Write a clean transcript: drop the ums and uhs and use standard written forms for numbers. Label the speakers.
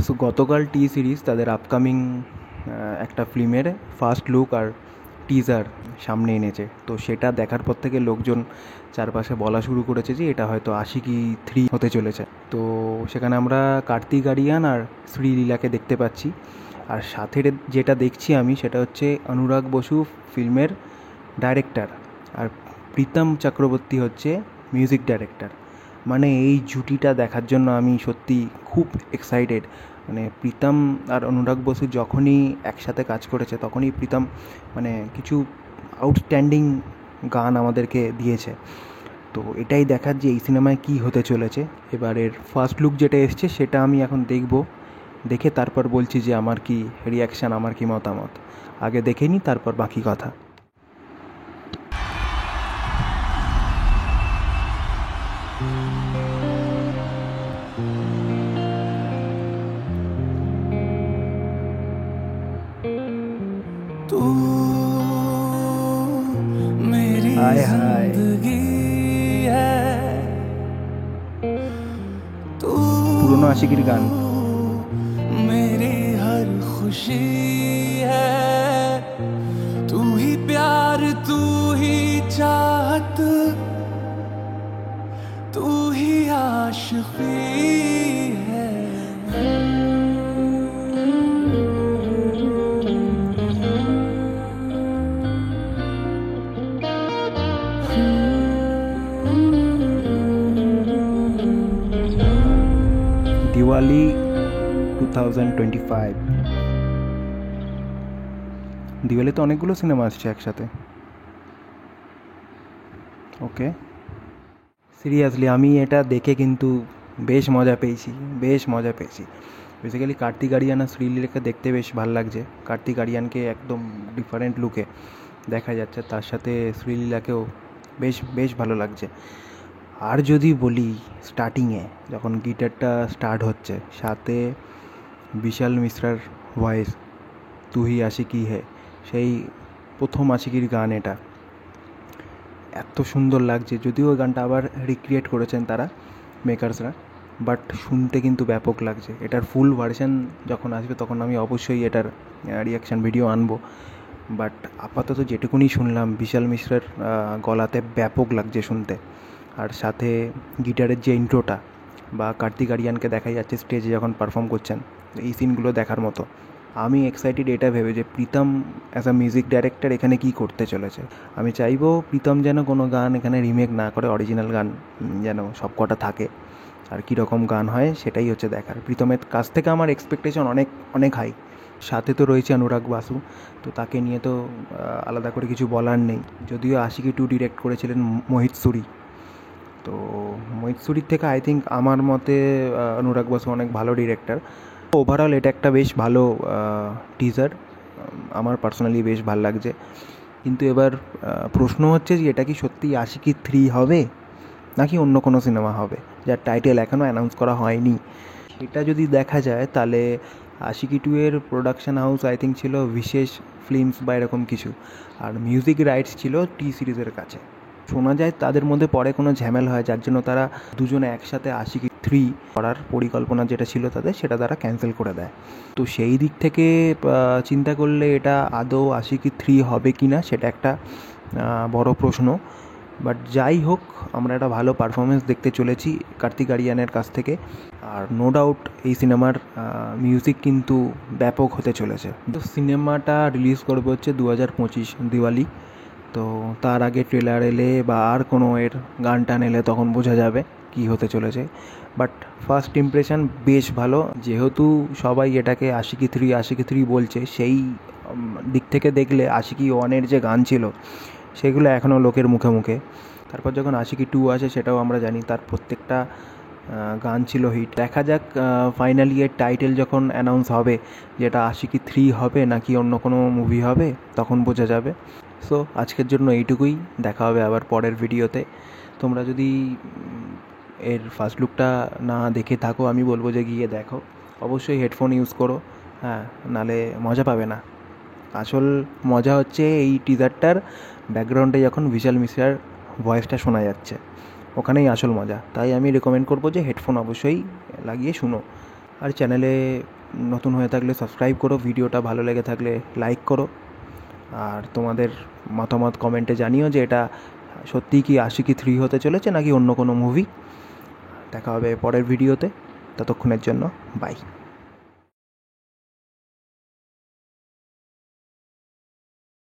Speaker 1: So গতকাল টি series তাদের upcoming একটা ফিল্মের ফার্স্ট লুক আর টিজার সামনে এনেছে। তো সেটা দেখার পর থেকে লোকজন চারপাশে বলা শুরু করেছে যে এটা হয়তো আশিকি 3 হতে চলেছে। তো সেখানে আমরা কার্তিক আরিয়ান আর শ্রীলীলাকে দেখতে পাচ্ছি। আর সাথে যেটা দেখছি আমি সেটা হচ্ছে অনুরাগ বসু ফিল্মের ডাইরেক্টর, আর প্রীতম চক্রবর্তী হচ্ছে মিউজিক ডাইরেক্টর। মানে এই জুটিটা দেখার জন্য আমি সত্যি খুব এক্সাইটেড। মানে প্রীতম আর অনুরাগ বসু যখনই একসাথে কাজ করেছে তখনই প্রীতম মানে কিছু আউটস্ট্যান্ডিং গান আমাদেরকে দিয়েছে। তো এটাই দেখার যে এই সিনেমায় কী হতে চলেছে। এবারের ফার্স্ট লুক যেটা এসছে সেটা আমি এখন দেখব, দেখে তারপর বলছি যে আমার কি রিয়াকশান, আমার কি মতামত। আগে দেখে নিই, তারপর বাকি কথা।
Speaker 2: तू मेरी
Speaker 1: हाय हाय,
Speaker 2: जिंदगी है, तू
Speaker 1: পুরনো আশিকির গান।
Speaker 2: मेरी हर खुशी है, तू ही प्यार, तू ही चाहत, तू ही आशिकी है।
Speaker 1: দিওয়ালি 2025। দিওয়ালিতে অনেকগুলো সিনেমা আসছে একসাথে। ওকে, সিরিয়াসলি আমি এটা দেখে কিন্তু বেশ মজা পেয়েছি। বেসিক্যালি কার্তিক আরিয়ান আর শ্রীলীলাকে দেখতে বেশ ভালো লাগছে। কার্তিক আরিয়ানকে একদম ডিফারেন্ট লুকে দেখা যাচ্ছে, তার সাথে শ্রীলীলাকেও বেশ বেশ ভালো লাগছে। আর যদি বলি স্টার্টিংয়ে যখন গিটারটা স্টার্ট হচ্ছে, সাথে বিশাল মিশ্রার ভয়েস, তু হি আশিকি হে, সেই প্রথম আশিকির গান, এটা এত সুন্দর লাগছে। যদিও ওই গানটা আবার রিক্রিয়েট করেছেন তারা মেকার্সরা, বাট শুনতে কিন্তু ব্যাপক লাগছে। এটার ফুল ভার্সন যখন আসবে তখন আমি অবশ্যই এটার রিয়াকশান ভিডিও আনবো। বাট আপাতত যেটুকুনি শুনলাম বিশাল মিশ্রার গলাতে ব্যাপক লাগছে শুনতে। আর সাথে গিটারের যে ইন্ট্রোটা বা কার্তিক আরিয়ানকে দেখা যাচ্ছে স্টেজে যখন পারফর্ম করছেন, এই সিনগুলো দেখার মতো। আমি এক্সাইটেড এটা ভেবে যে Pritam as a music director এখানে কী করতে চলেছে। আমি চাইবো প্রীতম যেন কোনো গান এখানে রিমেক না করে, অরিজিনাল গান যেন সব কটা থাকে। আর কীরকম গান হয় সেটাই হচ্ছে দেখার। প্রীতমের কাছ থেকে আমার এক্সপেকটেশন অনেক অনেক হাই। সাথে তো রয়েছে অনুরাগ বাসু, তো তাকে নিয়ে তো আলাদা করে কিছু বলার নেই। যদিও আশিকি 2 ডিরেক্ট করেছিলেন মোহিত সুরি, তো মোহিত সুরির থেকে আই থিঙ্ক আমার মতে অনুরাগ বাসু অনেক ভালো ডিরেক্টর। ওভারঅল এটা একটা বেশ ভালো টিজার, আমার পার্সোনালি বেশ ভালো লাগছে। কিন্তু এবার প্রশ্ন হচ্ছে যে এটা কি সত্যি আশিকি 3 হবে নাকি অন্য কোনো সিনেমা হবে যার টাইটেল এখনও অ্যানাউন্স করা হয়নি। সেটা যদি দেখা যায় তাহলে আশিকি 2 এর প্রোডাকশন হাউস আই থিঙ্ক ছিল বিশেষ ফিল্মস বা এরকম কিছু, আর মিউজিক রাইটস ছিল টি সিরিজের কাছে। শোনা যায় তাদের মধ্যে পরে কোনো ঝামেলা হয়, যার জন্য তারা দুজনে একসাথে আশিকি 3 করার পরিকল্পনা যেটা ছিল তাদের, সেটা তারা ক্যান্সেল করে দেয়। তো সেই দিক থেকে চিন্তা করলে এটা আদৌ আশিকি 3 হবে কি না সেটা একটা বড় প্রশ্ন। বাট যাই হোক, আমরা একটা ভালো পারফরমেন্স দেখতে চলেছি কার্তিক আরিয়ানের কাছ থেকে। আর নো ডাউট এই সিনেমার মিউজিক কিন্তু ব্যাপক হতে চলেছে। তো সিনেমাটা রিলিজ করবে হচ্ছে 2025 দিওয়ালি। তো তার আগে ট্রেলার এলে বা আর কোনো এর গান টান এলে তখন বোঝা যাবে কি হতে চলেছে। বাট ফার্স্ট ইমপ্রেশন বেশ ভালো। যেহেতু সবাই এটাকে আশিকি 3 বলছে, সেই দিক থেকে দেখলে আশিকি 1-এর যে গান ছিল সেগুলো এখনও লোকের মুখে মুখে। তারপর যখন আশিকি 2 আসে সেটাও আমরা জানি তার প্রত্যেকটা গান ছিল হিট। দেখা যাক ফাইনালি এর টাইটেল যখন অ্যানাউন্স হবে যেটা আশিকি 3 হবে নাকি অন্য কোনো মুভি হবে, তখন বোঝা যাবে। সো আজকের জন্য এইটুকুই, দেখা হবে আবার পরের ভিডিওতে। তোমরা যদি এর ফার্স্ট লুকটা না দেখে থাকো, আমি বলবো যে গিয়ে দেখো। অবশ্যই হেডফোন ইউজ করো, হ্যাঁ, নালে মজা পাবে না। আসল মজা হচ্ছে এই টিজারটার ব্যাকগ্রাউন্ডে যখন বিশাল মিশ্রার ভয়েসটা শোনা যাচ্ছে, ওখানেই আসল মজা। তাই আমি রেকমেন্ড করবো যে হেডফোন অবশ্যই লাগিয়ে শুনো। আর চ্যানেলে নতুন হয়ে থাকলে সাবস্ক্রাইব করো, ভিডিওটা ভালো লেগে থাকলে লাইক করো, আর তোমাদের মতামত কমেন্টে জানিও যে এটা সত্যিই কি আশিকি 3 হতে চলেছে নাকি অন্য কোনো মুভি। দেখা হবে পরের ভিডিওতে, ততক্ষণের জন্য বাই।